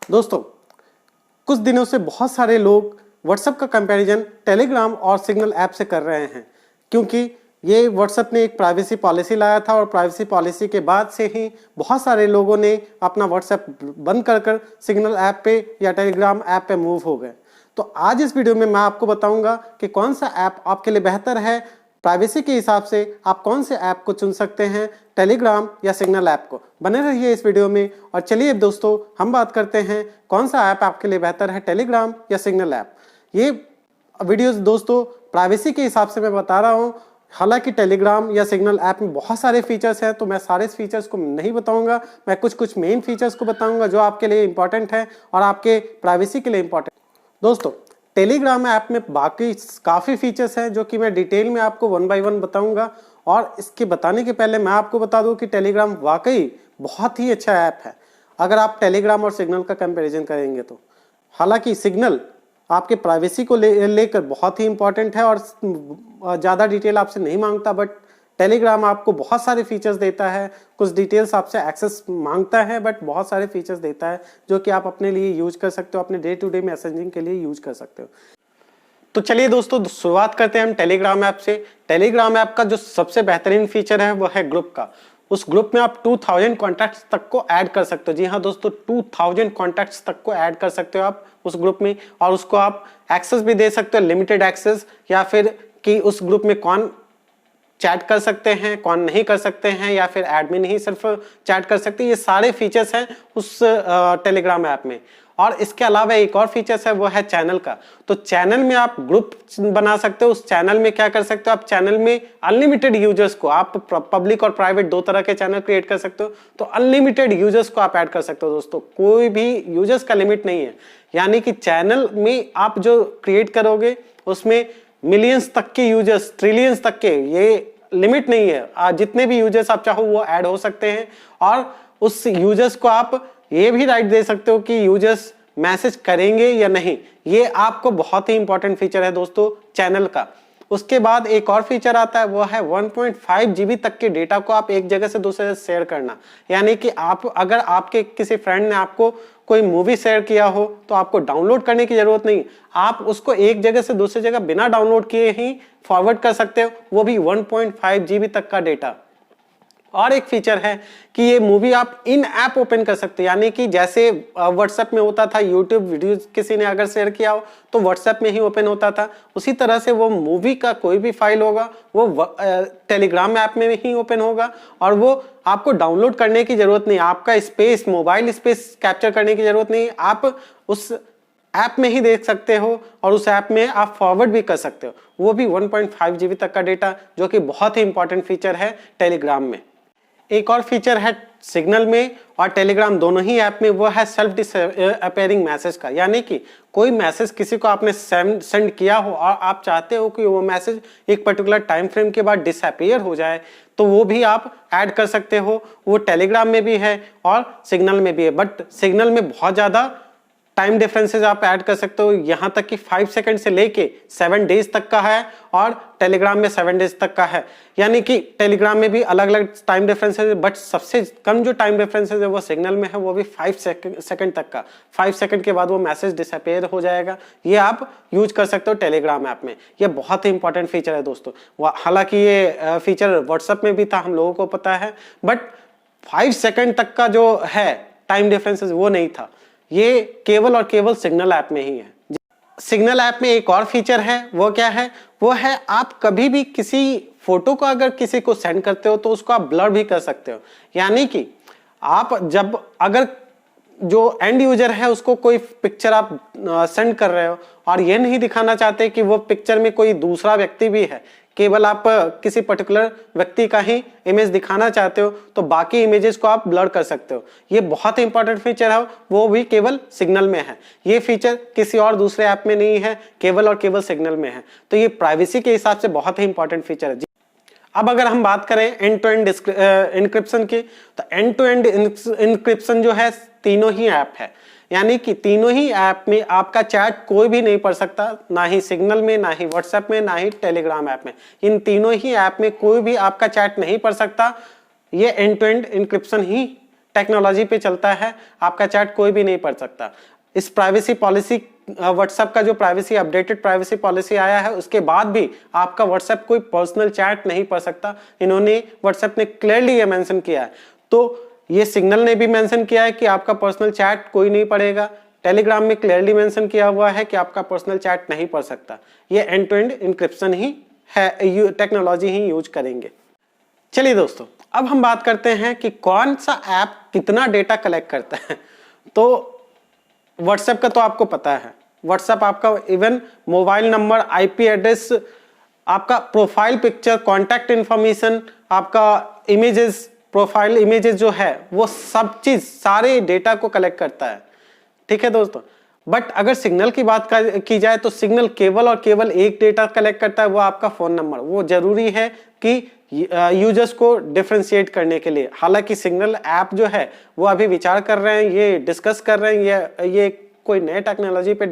दोस्तों, कुछ दिनों से बहुत सारे लोग व्हाट्सएप का कंपैरिजन टेलीग्राम और सिग्नल ऐप से कर रहे हैं, क्योंकि ये व्हाट्सएप ने एक प्राइवेसी पॉलिसी लाया था और प्राइवेसी पॉलिसी के बाद से ही बहुत सारे लोगों ने अपना व्हाट्सएप बंद कर सिग्नल ऐप पे या टेलीग्राम ऐप पे मूव हो गए। तो आज इस वीडियो में मैं आपको बताऊंगा कि कौन सा ऐप आपके लिए बेहतर है। प्राइवेसी के हिसाब से आप कौन से ऐप को चुन सकते हैं, टेलीग्राम या सिग्नल ऐप को। बने रहिए इस वीडियो में और चलिए दोस्तों हम बात करते हैं कौन सा ऐप आपके लिए बेहतर है, टेलीग्राम या सिग्नल ऐप। ये वीडियोस दोस्तों प्राइवेसी के हिसाब से मैं बता रहा हूँ। हालांकि टेलीग्राम या सिग्नल ऐप में बहुत सारे फीचर्स हैं, तो मैं सारे फीचर्स को नहीं बताऊंगा। मैं कुछ मेन फीचर्स को बताऊंगा जो आपके लिए इंपॉर्टेंट है और आपके प्राइवेसी के लिए इंपॉर्टेंट। दोस्तों, टेलीग्राम ऐप में बाकी काफ़ी फीचर्स हैं जो कि मैं डिटेल में आपको वन बाय वन बताऊंगा। और इसके बताने के पहले मैं आपको बता दूं कि टेलीग्राम वाकई बहुत ही अच्छा ऐप है अगर आप टेलीग्राम और सिग्नल का कंपैरिजन करेंगे तो। हालांकि सिग्नल आपके प्राइवेसी को लेकर बहुत ही इंपॉर्टेंट है और ज़्यादा डिटेल आपसे नहीं मांगता, बट टेलीग्राम आपको बहुत सारे फीचर्स देता है। कुछ डिटेल्स आपसे एक्सेस मांगता है बट बहुत सारे फीचर्स देता है जो कि आप अपने लिए यूज कर सकते हो, अपने डे टू डे मैसेजिंग के लिए यूज कर सकते हो। तो चलिए दोस्तों शुरुआत करते हैं हम टेलीग्राम ऐप से। टेलीग्राम ऐप का जो सबसे बेहतरीन फीचर है वो है ग्रुप का। उस ग्रुप में आप 2000 कॉन्टैक्ट्स तक को ऐड कर सकते हो। जी हाँ दोस्तों, 2000 कॉन्टैक्ट्स तक को ऐड कर सकते हो आप उस ग्रुप में, और उसको आप एक्सेस भी दे सकते हो, लिमिटेड एक्सेस, या फिर कि उस ग्रुप में कौन चैट कर सकते हैं, कौन नहीं कर सकते हैं, या फिर एडमिन ही सिर्फ चैट कर सकते हैं। ये सारे फीचर्स हैं उस टेलीग्राम ऐप में। और इसके अलावा एक और फीचर्स है वो है चैनल का। तो चैनल में आप ग्रुप बना सकते हो। उस चैनल में क्या कर सकते हो, आप चैनल में अनलिमिटेड यूजर्स को, आप पब्लिक और प्राइवेट दो तरह के चैनल क्रिएट कर सकते हो। तो अनलिमिटेड यूजर्स को आप ऐड कर सकते हो दोस्तों, कोई भी यूजर्स का लिमिट नहीं है। यानी कि चैनल में आप जो क्रिएट करोगे उसमें मिलियंस तक के यूजर्स, ट्रिलियंस तक के, ये लिमिट नहीं है। जितने भी यूजर्स आप चाहो वो ऐड हो सकते हैं। और उस यूजर्स को आप ये भी राइट दे सकते हो कि यूजर्स मैसेज करेंगे या नहीं। ये आपको बहुत ही इंपॉर्टेंट फीचर है दोस्तों चैनल का। उसके बाद एक और फीचर आता है वो है 1.5 GB तक के डेटा को आप एक जगह से दूसरे जगह शेयर करना। यानी कि आप अगर आपके किसी फ्रेंड ने आपको कोई मूवी शेयर किया हो तो आपको डाउनलोड करने की जरूरत नहीं, आप उसको एक जगह से दूसरी जगह बिना डाउनलोड किए ही फॉरवर्ड कर सकते हो, वो भी 1.5 GB तक का डेटा। और एक फीचर है कि ये मूवी आप इन ऐप ओपन कर सकते हैं। यानी कि जैसे व्हाट्सएप में होता था, यूट्यूब वीडियो किसी ने अगर शेयर किया हो तो व्हाट्सएप में ही ओपन होता था, उसी तरह से वो मूवी का कोई भी फाइल होगा वो टेलीग्राम ऐप में ही ओपन होगा। और वो आपको डाउनलोड करने की जरूरत नहीं, आपका स्पेस, मोबाइल स्पेस कैप्चर करने की जरूरत नहीं, आप उस ऐप में ही देख सकते हो और उस ऐप में आप फॉरवर्ड भी कर सकते हो, वो भी 1.5 GB तक का डेटा, जो कि बहुत ही इंपॉर्टेंट फीचर है टेलीग्राम में। एक और फीचर है सिग्नल में और टेलीग्राम दोनों ही ऐप में, वो है सेल्फ डिसअपियरिंग मैसेज का। यानी कि कोई मैसेज किसी को आपने सेंड किया हो और आप चाहते हो कि वो मैसेज एक पर्टिकुलर टाइम फ्रेम के बाद डिसअपियर हो जाए, तो वो भी आप ऐड कर सकते हो। वो टेलीग्राम में भी है और सिग्नल में भी है, बट सिग्नल में बहुत ज़्यादा टाइम डिफरेंसेस आप ऐड कर सकते हो। यहाँ तक कि 5 सेकंड से लेके 7 डेज तक का है और टेलीग्राम में 7 डेज तक का है। यानी कि टेलीग्राम में भी अलग अलग टाइम डिफरेंसेस है, बट सबसे कम जो टाइम डिफरेंसेस है वो सिग्नल में है, वो भी 5 सेकंड तक का। 5 सेकंड के बाद वो मैसेज डिसअपियर हो जाएगा। ये आप यूज कर सकते हो टेलीग्राम ऐप में। ये बहुत ही इंपॉर्टेंट फीचर है दोस्तों। हालांकि ये फीचर व्हाट्सएप में भी था, हम लोगों को पता है, बट 5 सेकंड तक का जो है टाइम डिफरेंसेस वो नहीं था। ये केवल और केवल सिग्नल ऐप में ही है। सिग्नल ऐप में एक और फीचर है, वो क्या है, वो है आप कभी भी किसी फोटो को अगर किसी को सेंड करते हो तो उसको आप ब्लर भी कर सकते हो। यानी कि आप जब अगर जो एंड यूजर है उसको कोई पिक्चर आप सेंड कर रहे हो और ये नहीं दिखाना चाहते कि वो पिक्चर में कोई दूसरा व्यक्ति भी है, केवल आप किसी पर्टिकुलर व्यक्ति का ही इमेज दिखाना चाहते हो, तो बाकी इमेजेस को आप ब्लर कर सकते हो। ये बहुत ही इंपॉर्टेंट फीचर है, वो भी केवल सिग्नल में है। ये फीचर किसी और दूसरे ऐप में नहीं है, केवल और केवल सिग्नल में है। तो ये प्राइवेसी के हिसाब से बहुत ही इंपॉर्टेंट फीचर है। अब अगर हम बात करें एंड टू एंड इंक्रिप्शन की, तो एंड टू एंड इंक्रिप्शन जो है तीनों ही ऐप है। यानी कि तीनों ही ऐप में आपका चैट कोई भी नहीं पढ़ सकता, ना ही सिग्नल में, ना ही व्हाट्सएप में, ना ही टेलीग्राम ऐप में। इन तीनों ही ऐप में कोई भी आपका चैट नहीं पढ़ सकता। ये एंड टू एंड इंक्रिप्शन ही टेक्नोलॉजी पे चलता है, आपका चैट कोई भी नहीं पढ़ सकता। इस प्राइवेसी पॉलिसी व्हाट्सएप का जो प्राइवेसी अपडेटेड प्राइवेसी पॉलिसी आया है उसके बाद भी आपका व्हाट्सएप कोई पर्सनल चैट नहीं पढ़ सकता। इन्होंने व्हाट्सएप ने क्लियरली ये मेंशन किया है। तो ये सिग्नल ने भी मेंशन किया है कि आपका पर्सनल चैट कोई नहीं पढ़ेगा। टेलीग्राम में क्लियरली मेंशन किया हुआ है कि आपका पर्सनल चैट नहीं पढ़ सकता। ये एंड टू एंड इंक्रिप्शन ही है, टेक्नोलॉजी ही यूज करेंगे। चलिए दोस्तों, अब हम बात करते हैं कि कौन सा ऐप कितना डेटा कलेक्ट करता है। तो व्हाट्सएप का तो आपको पता है, व्हाट्सएप आपका even mobile number, IP address, आपका प्रोफाइल पिक्चर, कॉन्टैक्ट इंफॉर्मेशन, आपका इमेजेस, प्रोफाइल इमेजेस जो है वो सब चीज सारे डेटा को कलेक्ट करता है। ठीक है दोस्तों, बट अगर सिग्नल की बात की जाए तो सिग्नल केवल और केवल एक डेटा कलेक्ट करता है, वो आपका फोन नंबर। वो जरूरी है कि यूजर्स को डिफरेंशिएट करने के लिए। हालांकि सिग्नल ऐप जो है वो अभी विचार कर रहे हैं, ये डिस्कस कर रहे हैं, ये कोई नए टेक्नोलॉजी पे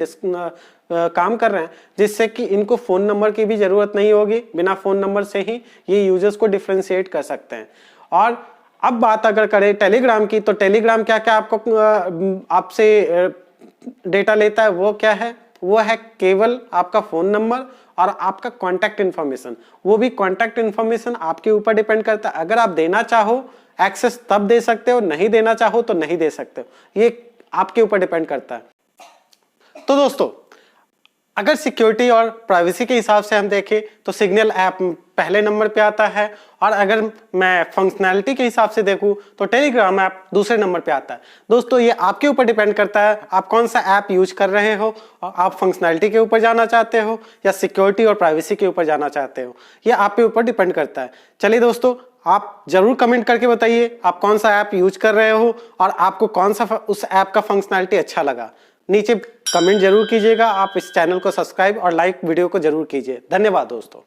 काम कर रहे हैं जिससे कि इनको फोन नंबर की भी जरूरत नहीं होगी। बिना फोन नंबर से ही ये यूजर्स को डिफरेंशिएट कर सकते हैं। और अब बात अगर करें टेलीग्राम की, तो टेलीग्राम क्या क्या आपको आपसे डेटा लेता है, वो क्या है? वो है केवल आपका फोन नंबर और आपका कांटेक्ट इन्फॉर्मेशन। वो भी कांटेक्ट इन्फॉर्मेशन आपके ऊपर डिपेंड करता है। अगर आप देना चाहो एक्सेस तब दे सकते हो, नहीं देना चाहो तो नहीं दे सकते हो। ये आपके ऊपर डिपेंड करता है। तो दोस्तों, अगर सिक्योरिटी और प्राइवेसी के हिसाब से हम देखें तो सिग्नल ऐप पहले नंबर पे आता है, और अगर मैं फंक्शनैलिटी के हिसाब से देखूं तो टेलीग्राम ऐप दूसरे नंबर पे आता है। दोस्तों, ये आपके ऊपर डिपेंड करता है आप कौन सा ऐप यूज कर रहे हो, और आप फंक्शनैलिटी के ऊपर जाना चाहते हो या सिक्योरिटी और प्राइवेसी के ऊपर जाना चाहते हो। ये आपके ऊपर डिपेंड करता है। चलिए दोस्तों, आप जरूर कमेंट करके बताइए आप कौन सा ऐप यूज कर रहे हो और आपको कौन सा उस ऐप का फंक्शनैलिटी अच्छा लगा। नीचे कमेंट जरूर कीजिएगा। आप इस चैनल को सब्सक्राइब और लाइक वीडियो को जरूर कीजिए। धन्यवाद दोस्तों।